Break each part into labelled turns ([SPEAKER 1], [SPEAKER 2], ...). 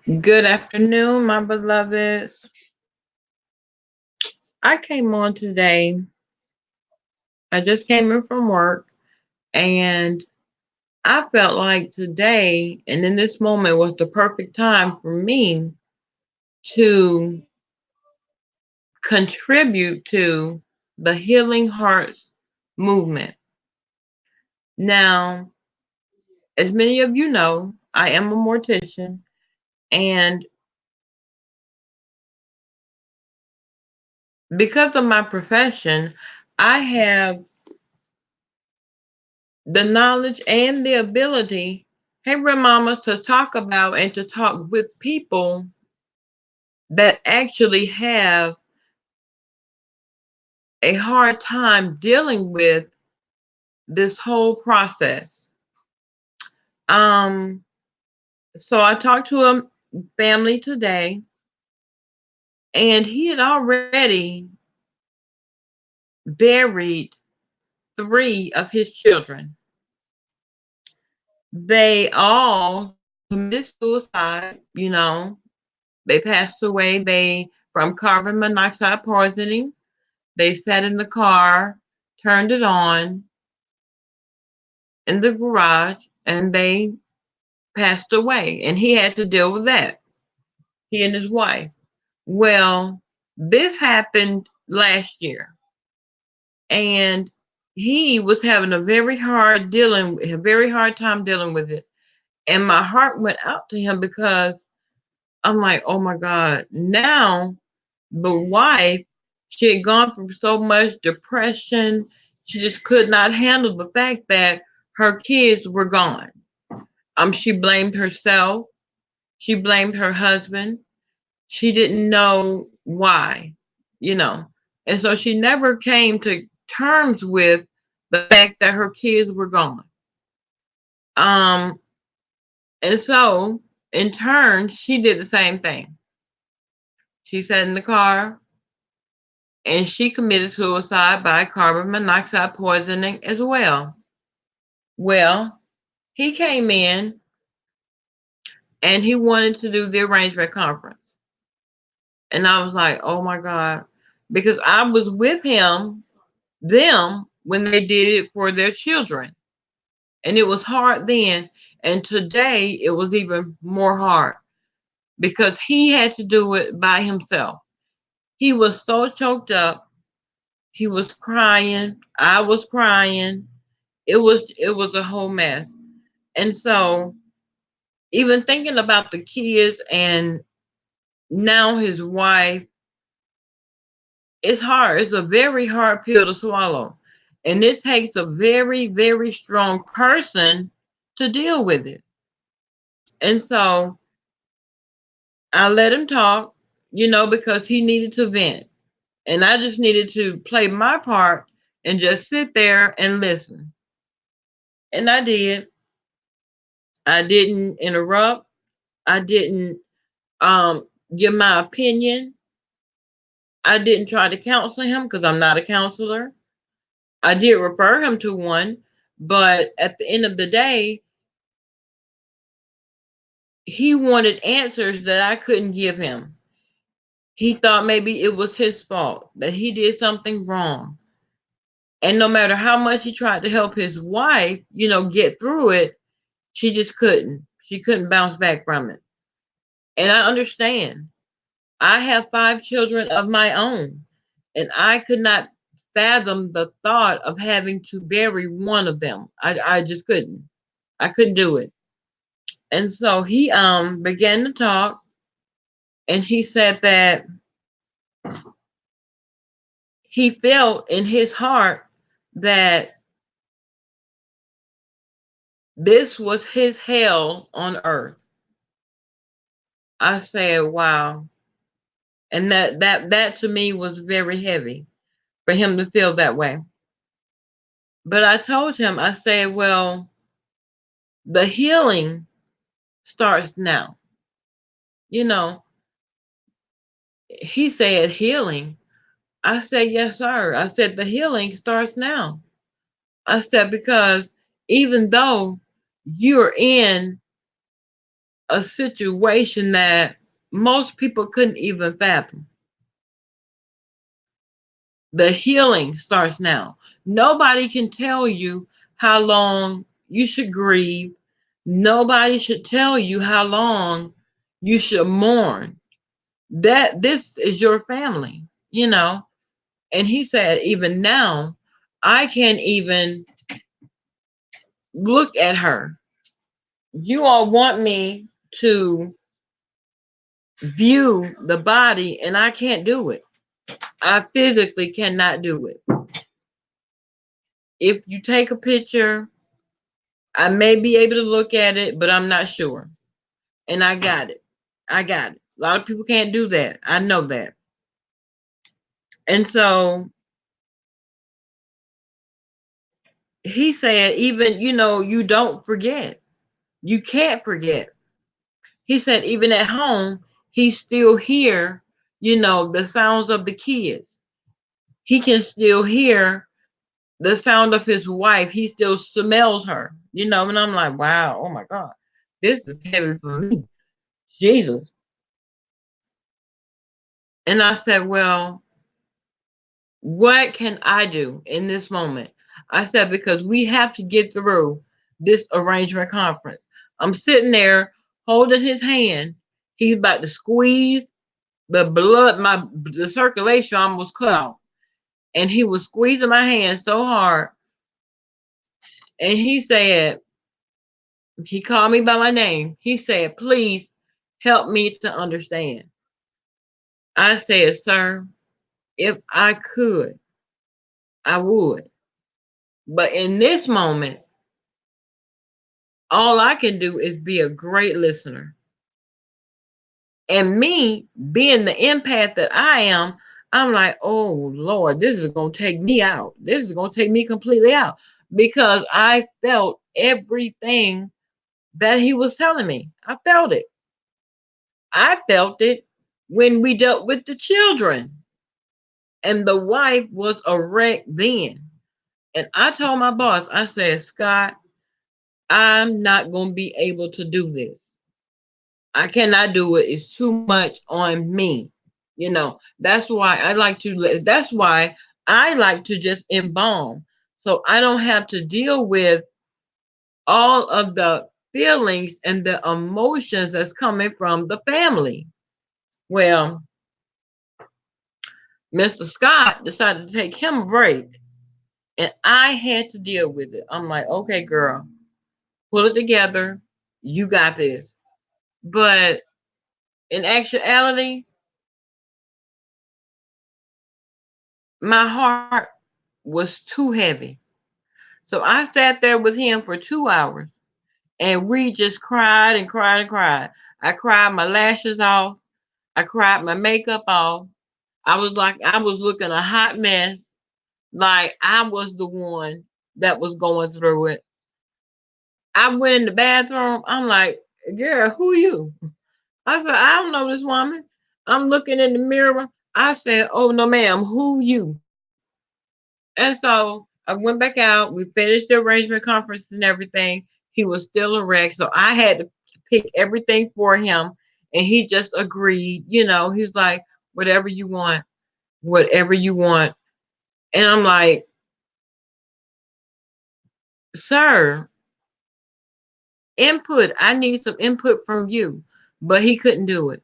[SPEAKER 1] Good afternoon, my beloveds. I came on today. I just came in from work and I felt like today and in this moment was the perfect time for me to contribute to the Healing Hearts movement. Now, as many of you know, I am a mortician, and because of my profession, I have the knowledge and the ability, hey, Real Mama, to talk about and to talk with people that actually have a hard time dealing with this whole process. Um, so I talked to a family today, and he had already buried three of his children. They all committed suicide, they passed away. They from carbon monoxide poisoning. They sat in the car, turned it on in the garage, and they passed away. And he had to deal with that, he and his wife. Well, this happened last year, and he was having a very hard time dealing with it. And my heart went out to him because I'm like, oh my God, now the wife, she had gone through so much depression. She just could not handle the fact that her kids were gone. She blamed herself. She blamed her husband. She didn't know why, you know. And so she never came to terms with the fact that her kids were gone. Um, and so in turn, she did the same thing. She sat in the car and she committed suicide by carbon monoxide poisoning as well. Well, he came in and he wanted to do the arrangement conference. And I was like, oh my God. Because I was with them, when they did it for their children. And it was hard then. And today it was even more hard because he had to do it by himself. He was so choked up. He was crying. I was crying. It was a whole mess. And so even thinking about the kids and now his wife, it's hard. It's a very hard pill to swallow. And it takes a very, very strong person to deal with it. And so I let him talk, because he needed to vent. And I just needed to play my part and just sit there and listen. And I did. I didn't interrupt. I didn't um, give my opinion. I didn't try to counsel him because I'm not a counselor. I did refer him to one, but at the end of the day, he wanted answers that I couldn't give him. He thought maybe it was his fault, that he did something wrong. And no matter how much he tried to help his wife, get through it, she just couldn't. She couldn't bounce back from it. And I understand. I have 5 children of my own, and I could not fathom the thought of having to bury one of them. I just couldn't. I couldn't do it. And so he began to talk, and he said that he felt in his heart that this was his hell on earth. I said, wow. And that to me was very heavy for him to feel that way. But I told him, I said, well, the healing starts now. You know, he said healing. I said, yes, sir. I said, the healing starts now. I said, because even though you're in a situation that most people couldn't even fathom. The healing starts now. Nobody can tell you how long you should grieve. Nobody should tell you how long you should mourn. That this is your family, you know. And he said, even now, I can't even look at her. You all want me to view the body, and I can't do it. I physically cannot do it. If you take a picture, I may be able to look at it, but I'm not sure. And I got it. I got it. A lot of people can't do that. I know that. And so he said, even, you don't forget. You can't forget. He said, even at home, he still hear, the sounds of the kids. He can still hear the sound of his wife. He still smells her, and I'm like, wow, oh my God, this is heavy for me. Jesus. And I said, well, what can I do in this moment? I said, because we have to get through this arrangement conference. I'm sitting there holding his hand. He's about to squeeze the blood, the circulation almost cut off. And he was squeezing my hand so hard. And he called me by my name. He said, please help me to understand. I said, sir, if I could, I would. But in this moment, all I can do is be a great listener. And me being the empath that I am, I'm like, oh Lord, this is going to take me out. This is going to take me completely out because I felt everything that he was telling me. I felt it. I felt it when we dealt with the children. And the wife was a wreck then. And I told my boss, I said, Scott, I'm not going to be able to do this. I cannot do it. It's too much on me. That's why I like to just embalm. So I don't have to deal with all of the feelings and the emotions that's coming from the family. Well, Mr. Scott decided to take him a break and I had to deal with it. I'm like, okay, girl, pull it together. You got this. But in actuality, my heart was too heavy. So I sat there with him for 2 hours and we just cried and cried and cried. I cried my lashes off. I cried my makeup off. I was looking a hot mess. Like I was the one that was going through it. I went in the bathroom. I'm like, girl, who you? I said, I don't know this woman. I'm looking in the mirror. I said, oh no, ma'am, who you? And so I went back out. We finished the arrangement conference and everything. He was still a wreck. So I had to pick everything for him. And he just agreed, he's like, whatever you want, whatever you want. And I'm like, sir, input. I need some input from you. But he couldn't do it.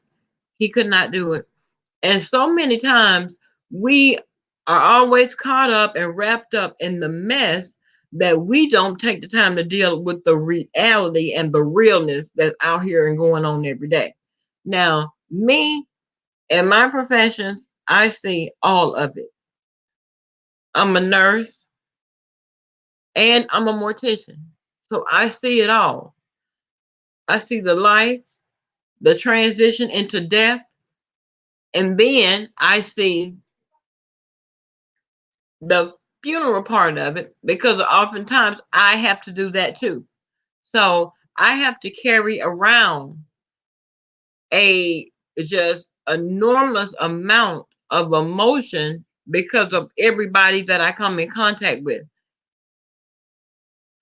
[SPEAKER 1] He could not do it. And so many times we are always caught up and wrapped up in the mess that we don't take the time to deal with the reality and the realness that's out here and going on every day. Now, me and my professions, I see all of it. I'm a nurse and I'm a mortician. So I see it all. I see the life, the transition into death, and then I see the funeral part of it because oftentimes I have to do that too. So I have to carry around a just enormous amount of emotion because of everybody that I come in contact with.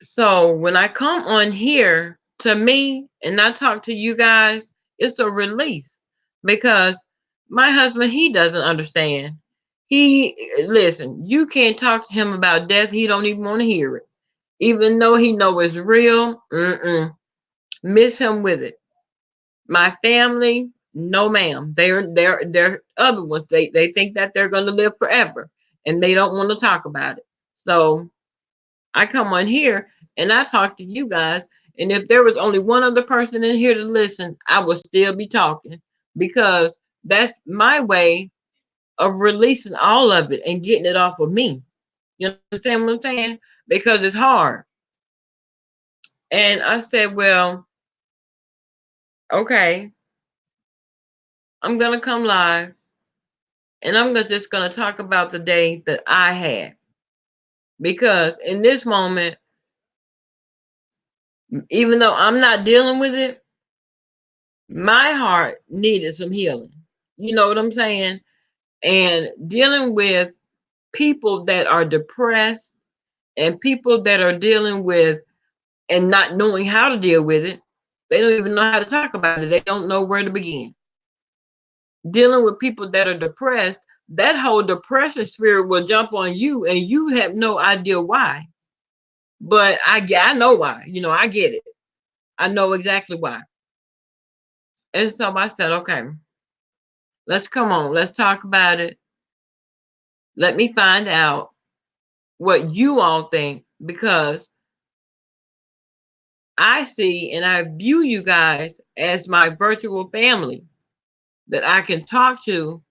[SPEAKER 1] So when I come on here, to me, and I talk to you guys, it's a release because my husband, he doesn't understand. He listen, you can't talk to him about death. He don't even want to hear it, even though he know it's real. Miss him with it. My family, no ma'am. They're other ones. They think that they're gonna live forever, and they don't want to talk about it. So I come on here and I talk to you guys. And if there was only one other person in here to listen, I would still be talking because that's my way of releasing all of it and getting it off of me. You understand what I'm saying? Because it's hard. And I said, well, okay, I'm going to come live and just going to talk about the day that I had. Because in this moment, even though I'm not dealing with it, my heart needed some healing. You know what I'm saying? And dealing with people that are depressed and people that are dealing with and not knowing how to deal with it, they don't even know how to talk about it. They don't know where to begin. Dealing with people that are depressed, that whole depression spirit will jump on you and you have no idea why. But I know why. You know, I get it. I know exactly why. And so I said, okay, let's come on, let's talk about it. Let me find out what you all think because I see and I view you guys as my virtual family that I can talk to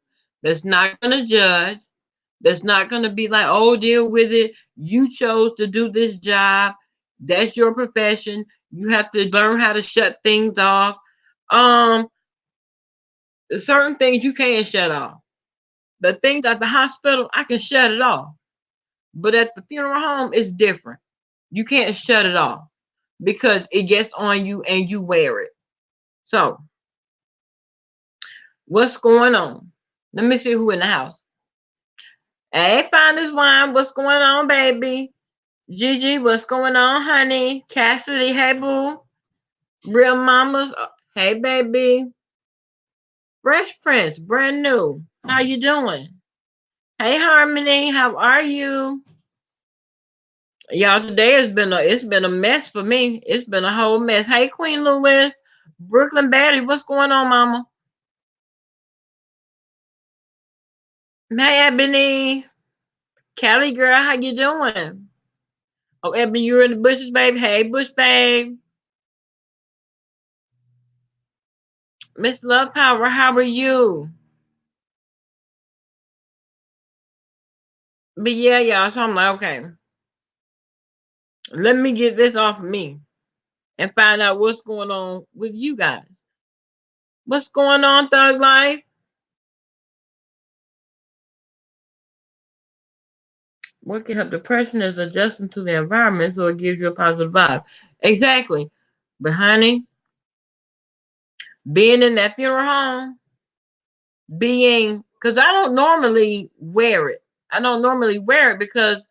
[SPEAKER 1] that's not going to judge, that's not going to be like, oh, deal with it. You chose to do this job. That's your profession. You have to learn how to shut things off. Um, certain things you can't shut off. The things at the hospital, I can shut it off. But at the funeral home, it's different. You can't shut it off because it gets on you and you wear it. So, what's going on? Let me see who in the house. Hey, find this wine. What's going on, baby? Gigi, what's going on, honey? Cassidy, hey, boo. Real mamas, hey, baby. Fresh Prince, brand new. How you doing? Hey, Harmony, how are you? Y'all, today it's been a mess for me. It's been a whole mess. Hey, Queen Louis, Brooklyn Betty, what's going on, mama? Hey, Ebony, Kelly girl, how you doing? Oh, Ebony, you're in the bushes, babe. Hey, Bush babe. Miss Love Power, how are you? But yeah, y'all, so I'm like, okay, let me get this off of me and find out what's going on with you guys. What's going on, Thug Life? What can help depression is adjusting to the environment so it gives you a positive vibe. Exactly. But honey, being in that funeral home, being because I don't normally wear it. I don't normally wear it because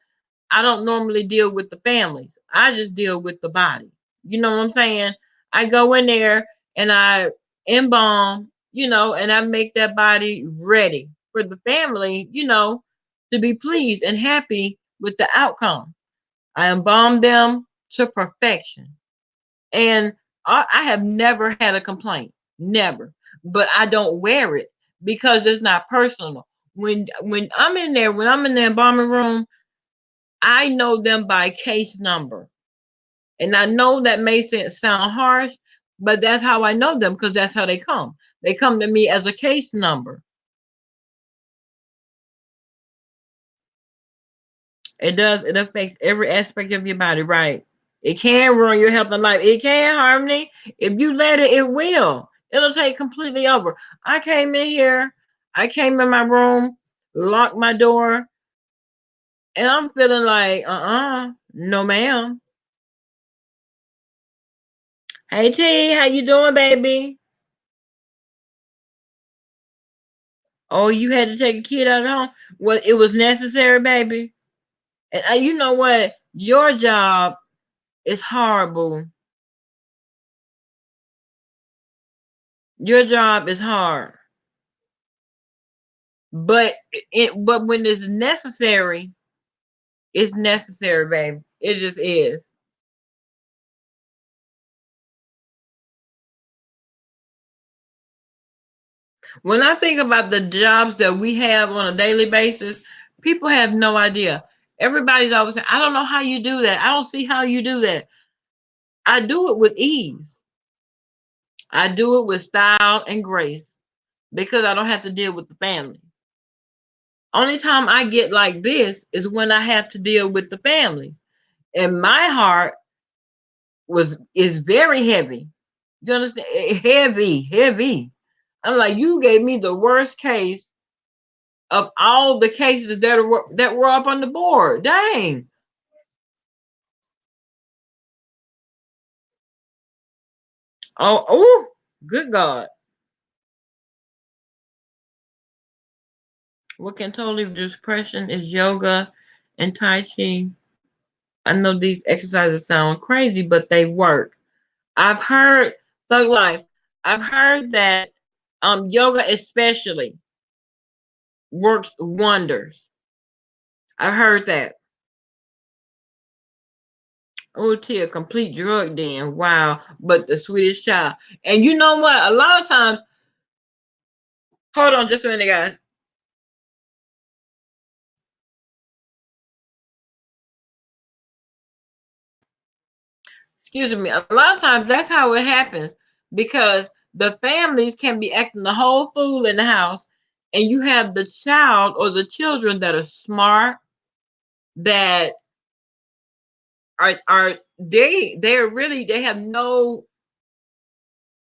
[SPEAKER 1] I don't normally deal with the families. I just deal with the body. You know what I'm saying? I go in there and I embalm, you know, and I make that body ready for the family, you know, to be pleased and happy with the outcome. I embalm them to perfection. And I have never had a complaint. Never. But I don't wear it because it's not personal. When I'm in there, when I'm in the embalming room, I know them by case number. And I know that may sound harsh, but that's how I know them because that's how they come. They come to me as a case number. It does. It affects every aspect of your body, right? It can ruin your health and life. It can, Harmony. If you let it, it will. It'll take completely over. I came in here, I came in my room, locked my door, and I'm feeling like, no ma'am. Hey T, how you doing, baby? Oh, you had to take a kid out of home? Well, it was necessary, baby. And you know what? Your job is horrible. Your job is hard, but but when it's necessary, baby. It just is. When I think about the jobs that we have on a daily basis, people have no idea. Everybody's always saying, I don't know how you do that. I don't see how you do that. I do it with ease. I do it with style and grace because I don't have to deal with the family. Only time I get like this is when I have to deal with the family. And my heart is very heavy. You understand? Heavy, heavy. I'm like, you gave me the worst case of all the cases that were up on the board. Dang. Oh, oh, good God. What can totally reduce depression is yoga and Tai Chi. I know these exercises sound crazy, but they work. I've heard Thug Life. I've heard that yoga especially works wonders. I've heard that. OT a complete drug den. Wow. But the sweetest child. And you know what? A lot of times, hold on just a minute, guys. Excuse me. A lot of times that's how it happens because the families can be acting the whole fool in the house, and you have the child or the children that are smart, that are they're really they have no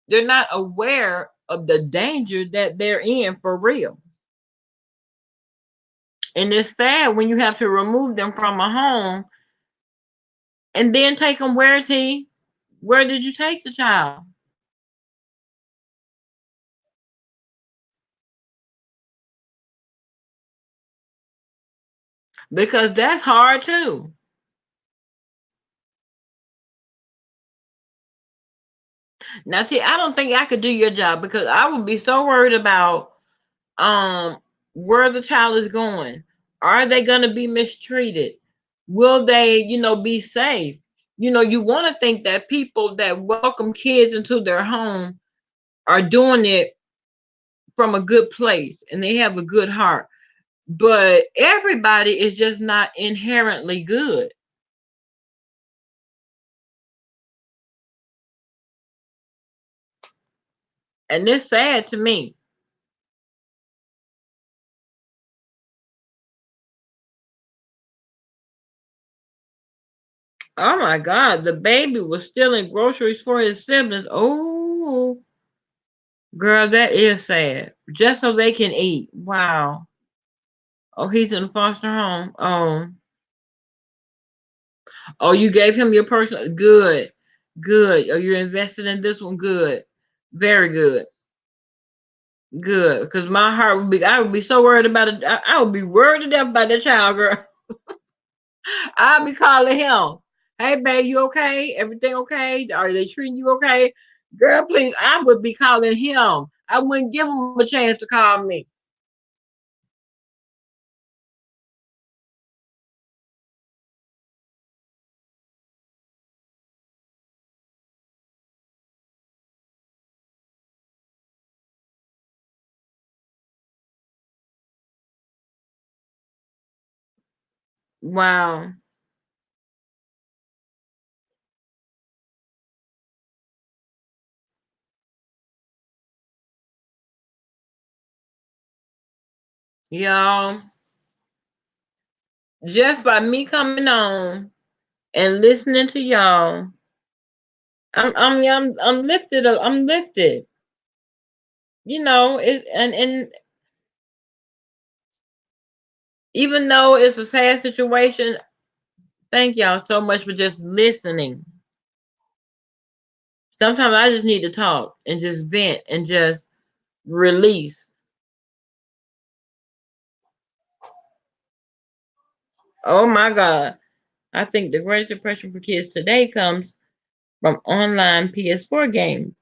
[SPEAKER 1] they're not aware of the danger that they're in for real. And it's sad when you have to remove them from a home and then take them where, T? Where did you take the child? Because that's hard too. Now, see, I don't think I could do your job because I would be so worried about um where the child is going. Are they going to be mistreated? Will they, be safe? You want to think that people that welcome kids into their home are doing it from a good place and they have a good heart. But everybody is just not inherently good. And it's sad to me. Oh my God, the baby was stealing groceries for his siblings. Oh, girl, that is sad. Just so they can eat. Wow. Oh, he's in a foster home. Oh, you gave him your personal. Good, good. Oh, you're invested in this one. Good, very good, good. Because my heart would be, I would be so worried about it. I would be worried to death about that child, girl. I'll be calling him. Hey, babe, you okay? Everything okay? Are they treating you okay? Girl, please. I would be calling him. I wouldn't give him a chance to call me. Wow. Y'all, just by me coming on and listening to y'all, I'm lifted. I'm lifted. And even though it's a sad situation, thank y'all so much for just listening. Sometimes I just need to talk and just vent and just release. Oh my God. I think the greatest depression for kids today comes from online PS4 games.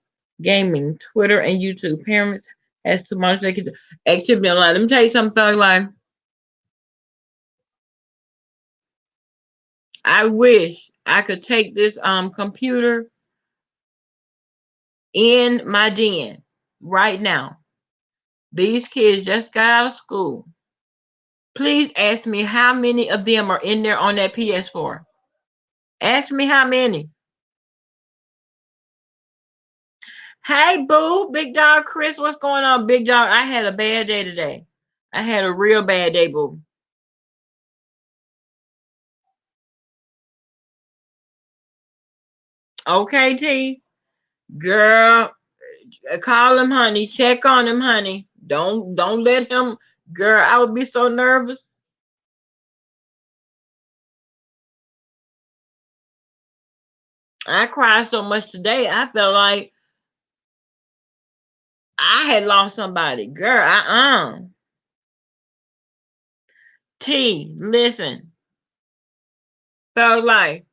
[SPEAKER 1] gaming, Twitter, and YouTube. Parents has to monitor their kids' activity online. Let me tell you something, Thug Life. I wish I could take this computer in my den right now. These kids just got out of school. Please ask me how many of them are in there on that PS4. Ask me how many. Hey, boo, big dog Chris, what's going on, big dog? I had a bad day today. I had a real bad day, boo. Okay, T, girl, call him, honey. Check on him, honey. Don't let him. Girl, I would be so nervous. I cried so much today. I felt like I had lost somebody. Girl, T, listen. Felt like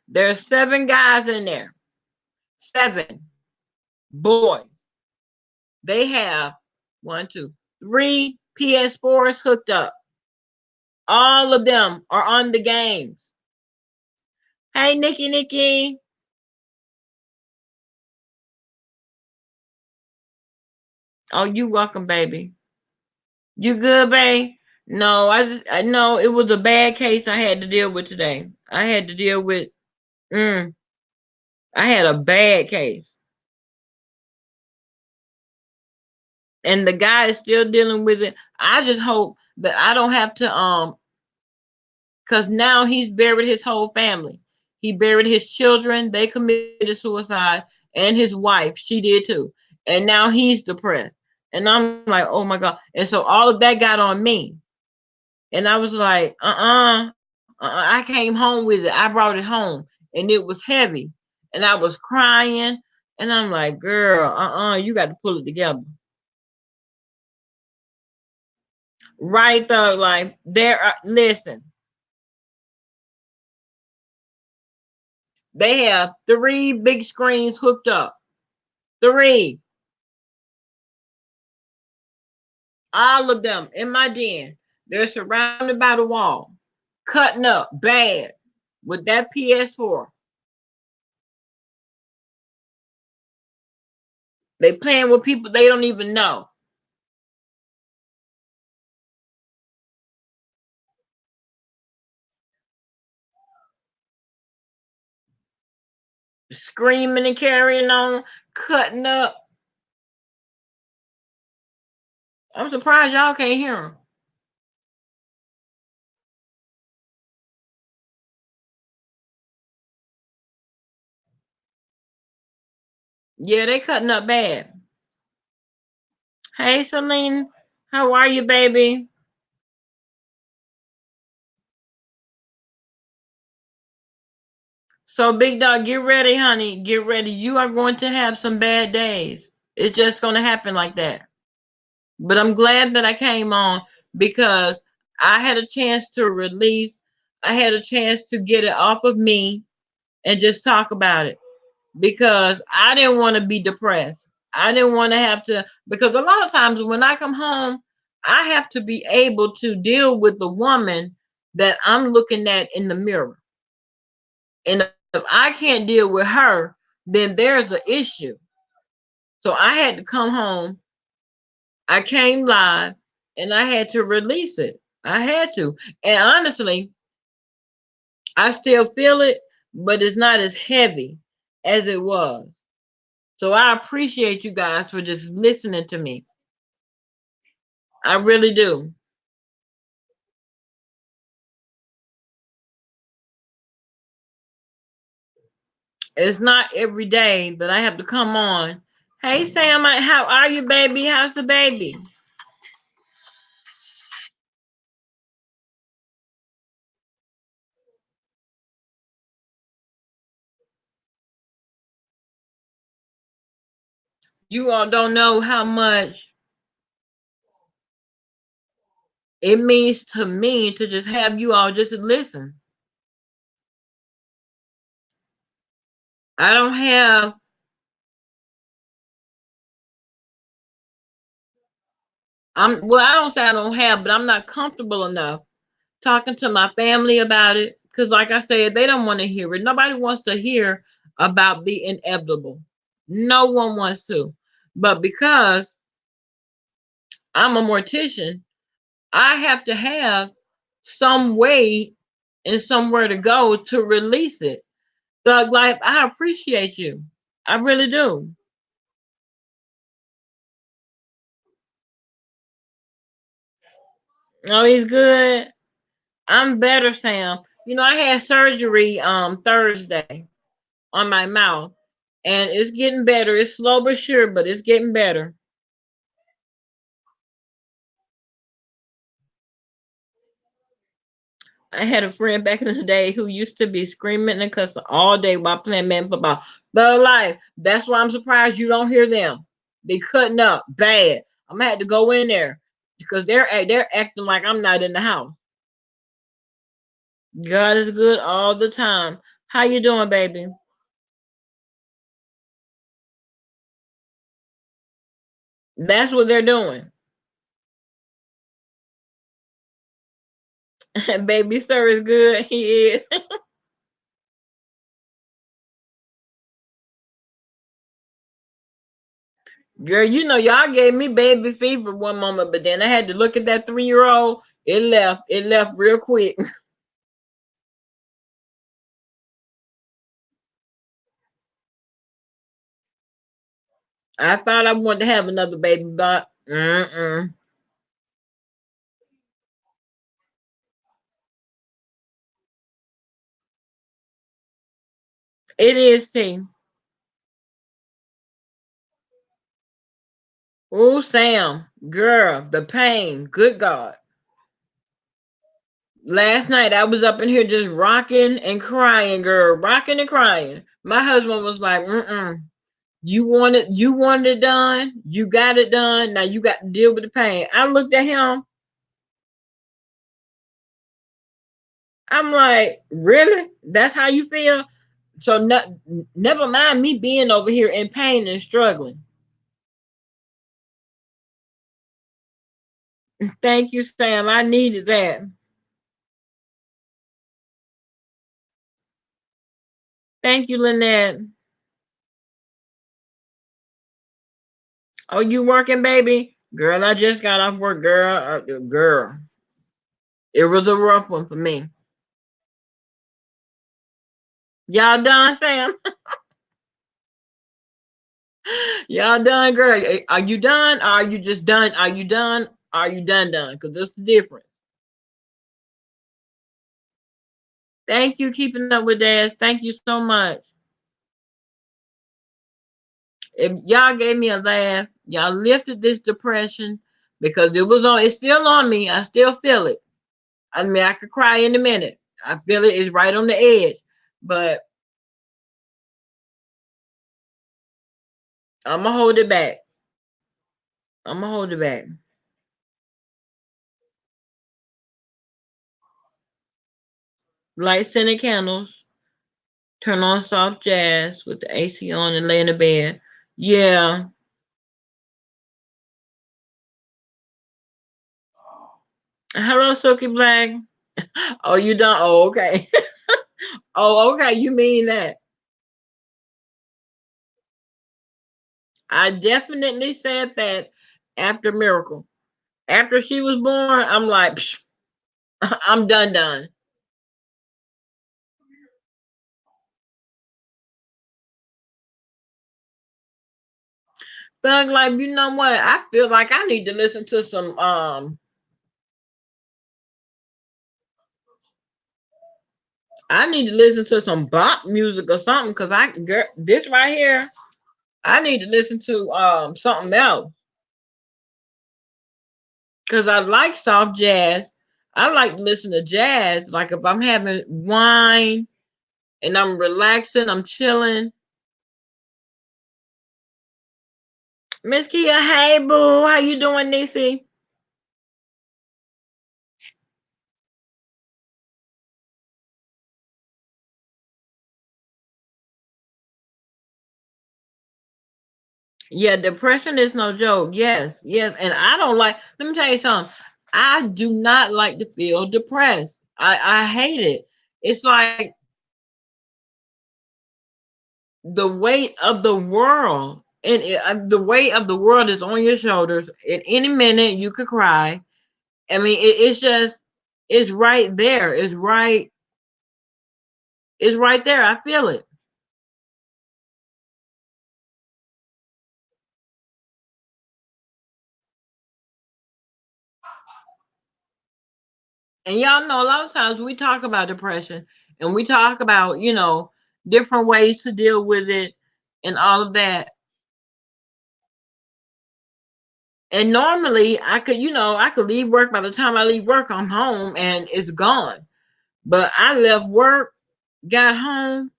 [SPEAKER 1] there's 7 guys in there. 7 boys. They have one, two, 3 PS4s hooked up. All of them are on the games. Hey, Nikki, Nikki. Oh, you welcome, baby. You good, babe? No, I know it was a bad case I had to deal with today. I had to deal with. Mm, I had a bad case, and the guy is still dealing with it. I just hope that I don't have to because now he's buried his whole family. He buried his children. They committed suicide, and his wife. She did too. And now he's depressed. And I'm like, oh my God. And so all of that got on me. And I was like, I came home with it. I brought it home, and it was heavy. And I was crying. And I'm like, girl, you got to pull it together. Right though, like there are listen, they have 3 big screens hooked up. 3. All of them in my den. They're surrounded by the wall, cutting up bad with that PS4. They playing with people they don't even know, screaming and carrying on, cutting up. I'm surprised y'all can't hear them. Yeah, they cutting up bad. Hey, Celine, how are you, baby? So, big dog, get ready, honey. Get ready. You are going to have some bad days. It's just going to happen like that. But I'm glad that I came on because I had a chance to release, I had a chance to get it off of me and just talk about it because I didn't want to be depressed. I didn't want to have to, because a lot of times when I come home, I have to be able to deal with the woman that I'm looking at in the mirror. And if I can't deal with her, then there's an issue. So I had to come home. I came live and I had to release it. I had to. And honestly, I still feel it, but it's not as heavy as it was. So I appreciate you guys for just listening to me. I really do. It's not every day that I have to come on. Hey Sam, how are you, baby? How's the baby? You all don't know how much it means to me to just have you all just listen. I don't have. I don't say I don't have, but I'm not comfortable enough talking to my family about it because, like I said, they don't want to hear it. Nobody wants to hear about the inevitable. No one wants to. But because I'm a mortician, I have to have some way and somewhere to go to release it. Thug Life, I appreciate you. I really do. Oh, he's good. I'm better, Sam. I had surgery Thursday on my mouth, and it's getting better. It's slow but sure, but it's getting better. I had a friend back in the day who used to be screaming and cussing all day while playing man football. But life, that's why I'm surprised you don't hear them. They cutting up bad. I'm gonna have to go in there because they're acting like I'm not in the house. God is good all the time. How you doing, baby? That's what they're doing. Baby sir is good. He is. Girl, y'all gave me baby fever one moment, but then I had to look at that 3-year old. It left. It left real quick. I thought I wanted to have another baby, but it is T. Oh, Sam, girl, the pain. Good God. Last night I was up in here just rocking and crying, girl, rocking and crying. My husband was like, "Mm-mm, you wanted it done. You got it done. Now you got to deal with the pain." I looked at him. I'm like, really? That's how you feel? So never mind me being over here in pain and struggling. Thank you, Sam. I needed that. Thank you, Lynette. Oh, you working, baby? Girl, I just got off work, girl. Girl, it was a rough one for me. Y'all done, Sam? Y'all done, girl? Are you done? Or are you just done? Are you done? Are you done? Because there's the difference. Thank you, keeping up with Dad. Thank you so much. If y'all gave me a laugh, y'all lifted this depression because it was on. It's still on me. I still feel it. I mean, I could cry in a minute. I feel it is right on the edge, but I'm gonna hold it back. I'm gonna hold it back. Light scented candles. Turn on soft jazz with the AC on and lay in the bed. Yeah. Hello, Silky Black. Oh, you done? Oh, okay. Oh, okay. You mean that? I definitely said that after Miracle. After she was born, I'm like, psh, I'm done. Thug like, you know what? I feel like I need to listen to some I need to listen to some bop music or something because this right here, I need to listen to something else because I like soft jazz. I like to listen to jazz. Like if I'm having wine and I'm relaxing, I'm chilling. Miss Kia, hey boo, how you doing, Nisi? Yeah, depression is no joke. Yes, yes. And I don't like, let me tell you something. I do not like to feel depressed. I hate it. It's like the weight of the world. And the weight of the world is on your shoulders. At any minute, you could cry. I mean, it's just, it's right there. It's right there. I feel it. And y'all know a lot of times we talk about depression and we talk about, different ways to deal with it and all of that. And normally I could leave work. By the time I leave work, I'm home and it's gone. But I left work, got home,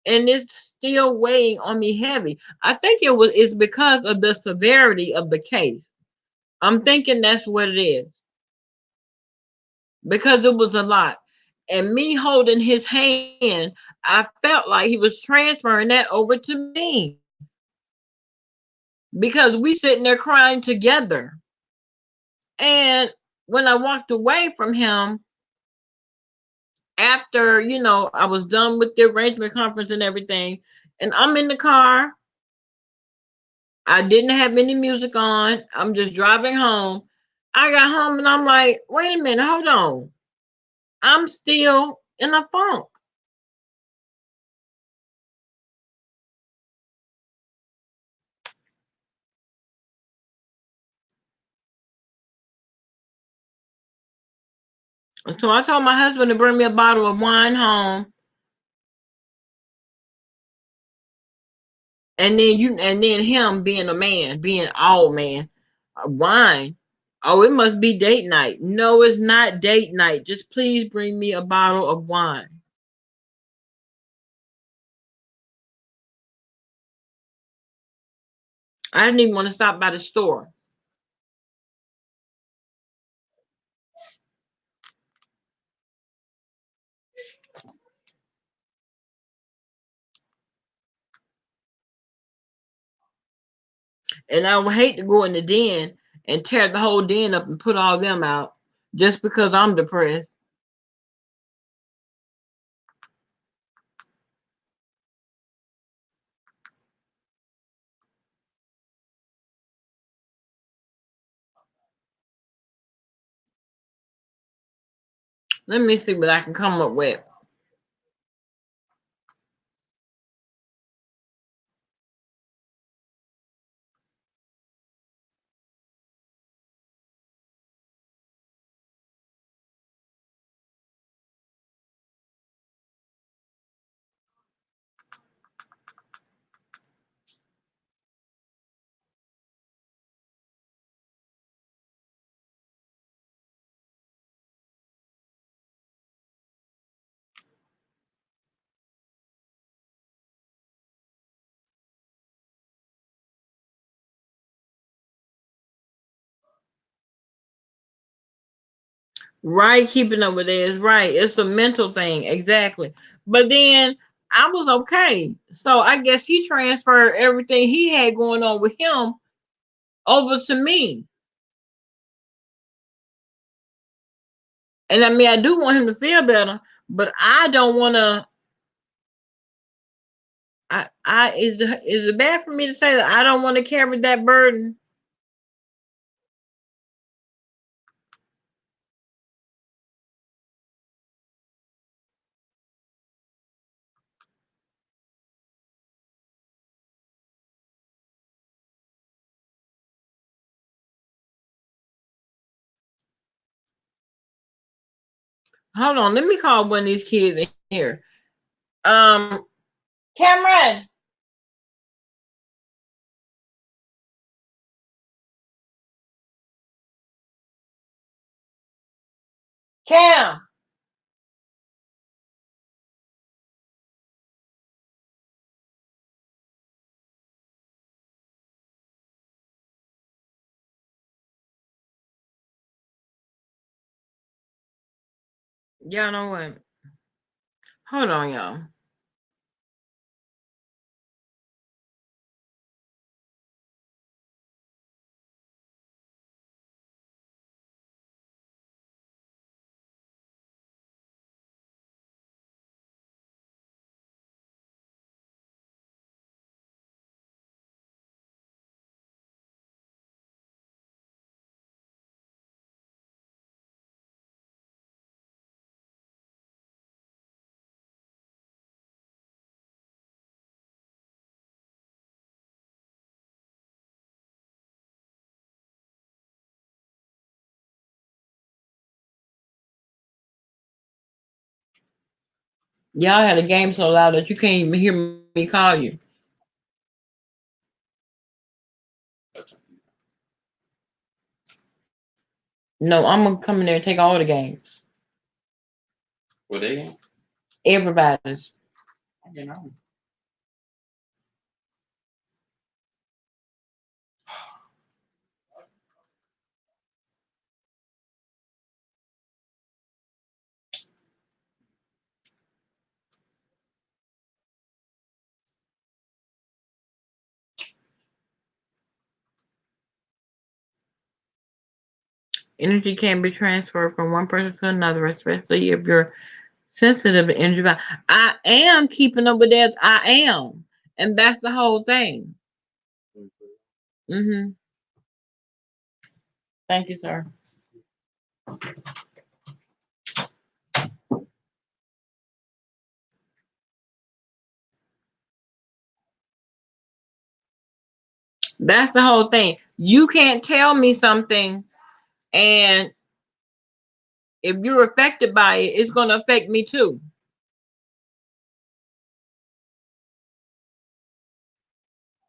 [SPEAKER 1] and it's still weighing on me heavy. I think it's because of the severity of the case. I'm thinking that's what it is. Because it was a lot. And me holding his hand, I felt like he was transferring that over to me because we sitting there crying together. And when I walked away from him, after, I was done with the arrangement conference and everything, and I'm in the car, I didn't have any music on. I'm just driving home. I got home and I'm like, wait a minute, hold on. I'm still in a funk. So I told my husband to bring me a bottle of wine home, and then him being a man, being all man, wine. Oh, it must be date night. No, it's not date night. Just please bring me a bottle of wine. I didn't even want to stop by the store. And I would hate to go in the den and tear the whole den up and put all them out just because I'm depressed. Let me see what I can come up with. Right, keeping up with it is right. It's a mental thing, exactly. But then I was okay. So I guess he transferred everything he had going on with him over to me. And I mean, I do want him to feel better, but I don't want to. Is it bad for me to say that I don't want to carry that burden? Hold on, let me call one of these kids in here. Um, Cameron, Cam. Y'all know what? Hold on, y'all. Y'all had a game so loud that you can't even hear me call you. No, I'm gonna come in there and take all the games.
[SPEAKER 2] What they?
[SPEAKER 1] Everybody's.
[SPEAKER 2] You know.
[SPEAKER 1] Energy can be transferred from one person to another, especially if you're sensitive to energy. I am keeping up with that. I am, and that's the whole thing. Hmm. Thank you, sir. That's the whole thing. You can't tell me something, and if you're affected by it, it's going to affect me too.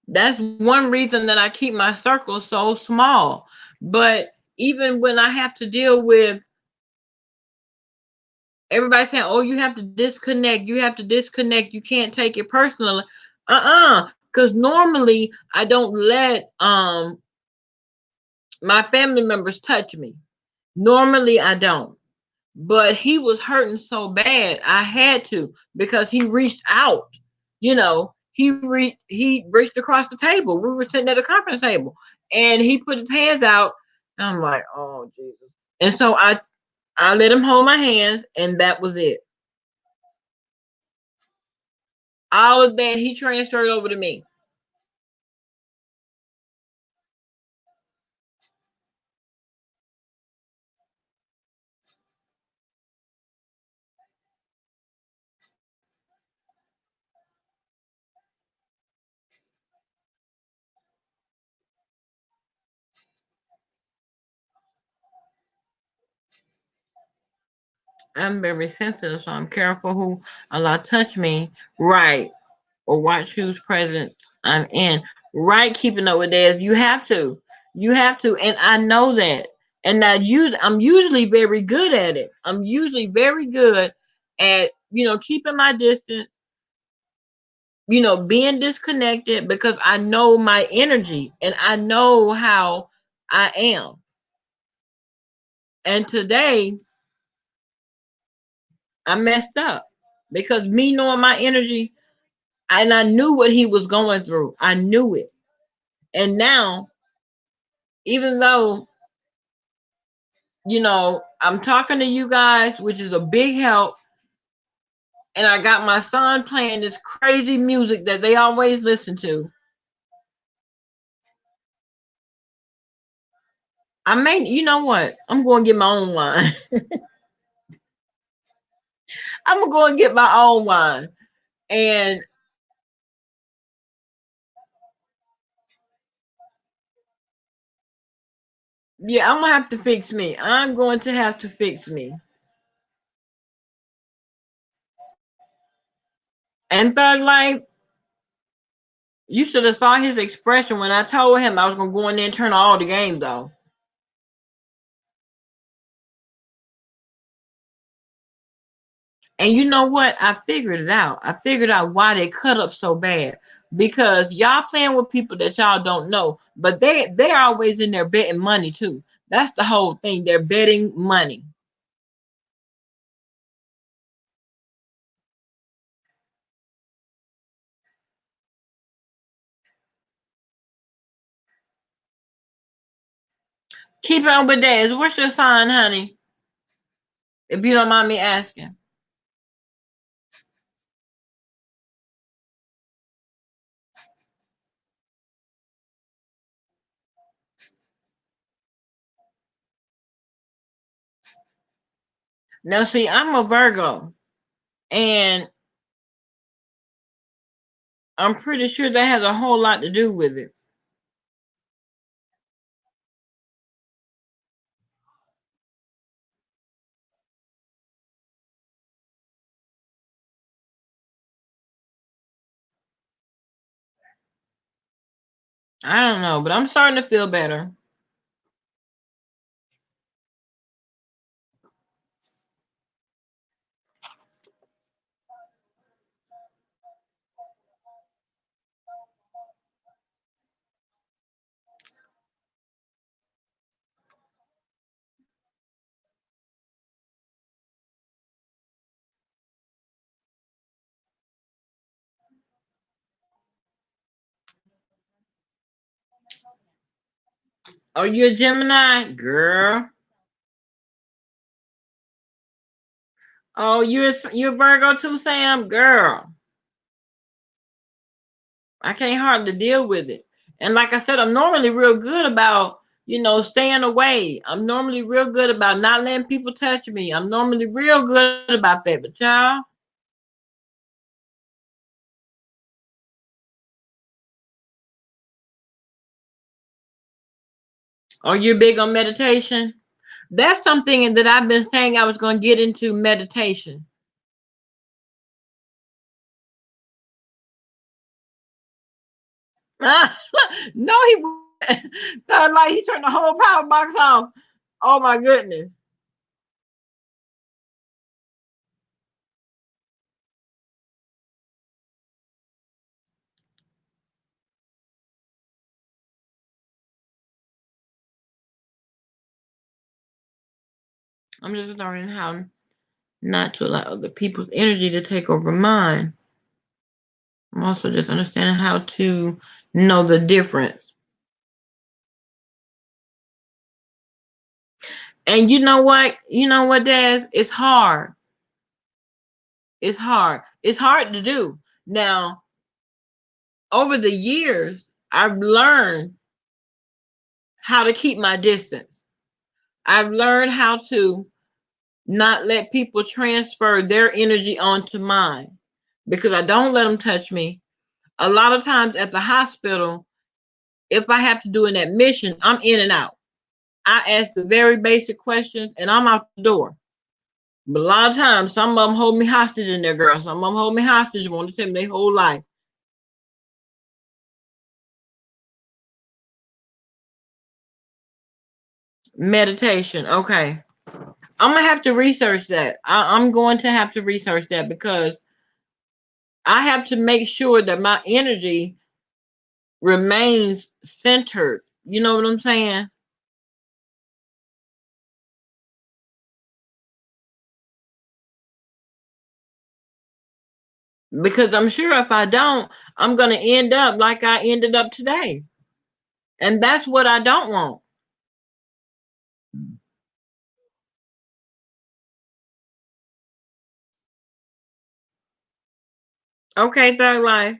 [SPEAKER 1] That's one reason that I keep my circle so small. But even when I have to deal with everybody saying, "Oh, you have to disconnect. You have to disconnect. You can't take it personally." Because normally I don't let my family members touch me. Normally I don't. But he was hurting so bad, I had to because he reached out. He reached across the table. We were sitting at a conference table, and he put his hands out. And I'm like, "Oh Jesus!" And so I let him hold my hands, and that was it. All of that he transferred over to me. I'm very sensitive, so I'm careful who allow touch me. Right. Or watch whose presence I'm in. Right, keeping up with that. You have to. You have to. And I know that. And now I'm usually very good at it. I'm usually very good at, keeping my distance, being disconnected because I know my energy and I know how I am. And today I messed up because me knowing my energy and I knew what he was going through. I knew it. And now, even though I'm talking to you guys, which is a big help. And I got my son playing this crazy music that they always listen to. You know what? I'm going to get my own wine. I'm going to go and get my own wine. And yeah, I'm going to have to fix me. I'm going to have to fix me. And Thug Life, you should have saw his expression when I told him I was going to go in there and turn all the games off. And you know what? I figured it out. I figured out why they cut up so bad. Because y'all playing with people that y'all don't know, but they're always in there betting money too. That's the whole thing. They're betting money. Keep on with that. What's your sign, honey? If you don't mind me asking. Now, see, I'm a Virgo, and I'm pretty sure that has a whole lot to do with it. I don't know, but I'm starting to feel better. Are you a Gemini? Girl. Oh, you're Virgo too, Sam? Girl. I can't hardly deal with it. And like I said, I'm normally real good about, staying away. I'm normally real good about not letting people touch me. I'm normally real good about that. But y'all, are you big on meditation? That's something that I've been saying I was going to get into meditation. No, he felt like he turned the whole power box off. Oh my goodness. I'm just learning how not to allow other people's energy to take over mine. I'm also just understanding how to know the difference. And you know what? You know what, Daz? It's hard. It's hard. It's hard to do. Now, over the years, I've learned how to keep my distance. I've learned how to not let people transfer their energy onto mine because I don't let them touch me. A lot of times at the hospital, if I have to do an admission, I'm in and out. I ask the very basic questions and I'm out the door. But a lot of times, some of them hold me hostage in there, girl. Some of them hold me hostage and want to tell me their whole life. Meditation. Okay. I'm going to have to research that. I'm going to have to research that because I have to make sure that my energy remains centered. You know what I'm saying? Because I'm sure if I don't, I'm going to end up like I ended up today. And that's what I don't want. Okay, Third Life.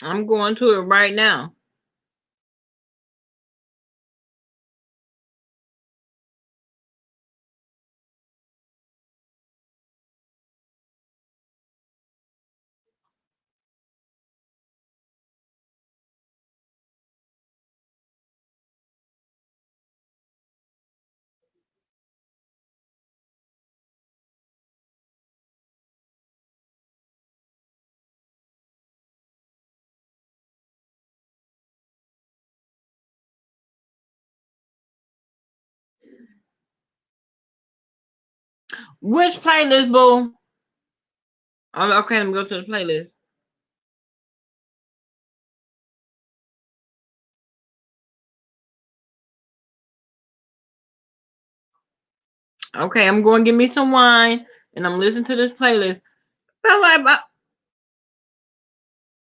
[SPEAKER 1] I'm going to it right now. Which playlist, boo? Okay, let me go to the playlist. Okay, I'm going to get me some wine and I'm listening to this playlist. Feel like I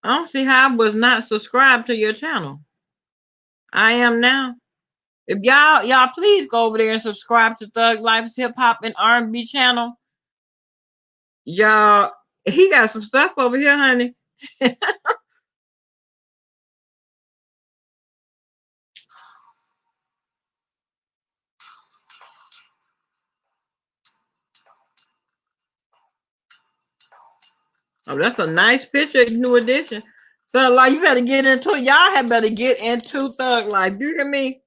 [SPEAKER 1] don't see how I was not subscribed to your channel. I am now. If y'all please go over there and subscribe to Thug Life's Hip Hop and R&B channel. Y'all, he got some stuff over here, honey. Oh, that's a nice picture, new edition. So, like, you better get into it. Y'all had better get into Thug Life. You hear me?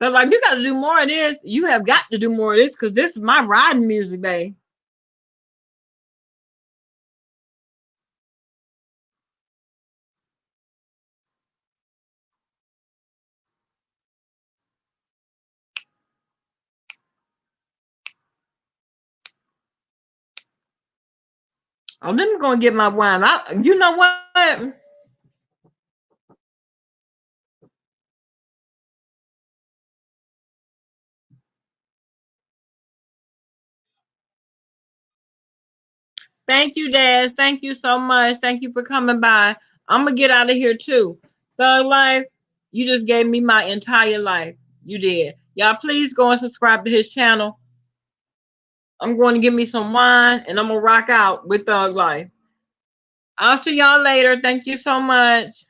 [SPEAKER 1] So, like, you got to do more of this. You have got to do more of this because this is my riding music, babe. Oh, let me go and get my wine. You know what? Thank you, Dad. Thank you so much. Thank you for coming by. I'm gonna get out of here too. Thug Life, you just gave me my entire life. You did. Y'all, please go and subscribe to his channel. I'm going to get me some wine and I'm gonna rock out with Thug Life. I'll see y'all later. Thank you so much.